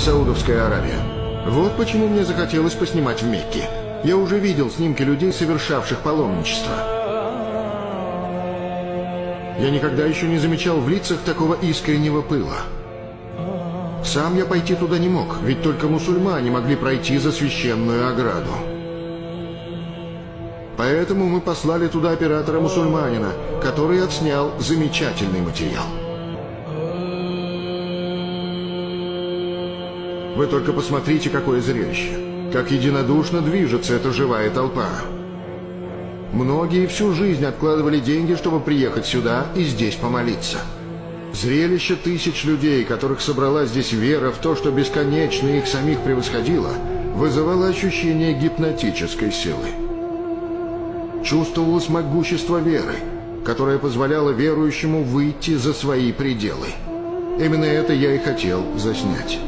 Саудовская Аравия. Вот почему мне захотелось поснимать в Мекке. Я уже видел снимки людей, совершавших паломничество. Я никогда еще не замечал в лицах такого искреннего пыла. Сам я пойти туда не мог, ведь только мусульмане могли пройти за священную ограду. Поэтому мы послали туда оператора-мусульманина, который отснял замечательный материал. Вы только посмотрите, какое зрелище. Как единодушно движется эта живая толпа. Многие всю жизнь откладывали деньги, чтобы приехать сюда и здесь помолиться. Зрелище тысяч людей, которых собрала здесь вера в то, что бесконечно их самих превосходило, вызывало ощущение гипнотической силы. Чувствовалось могущество веры, которое позволяло верующему выйти за свои пределы. Именно это я и хотел заснять.